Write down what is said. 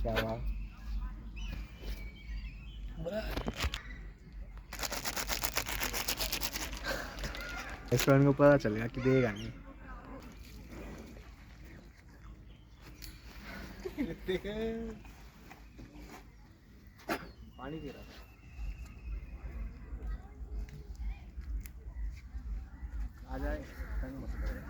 क्या हुआ? रेस्टोरेंट को पता चलेगा कि देगा नहीं। पानी पी रहा था। आ जाए, तंग मत करो।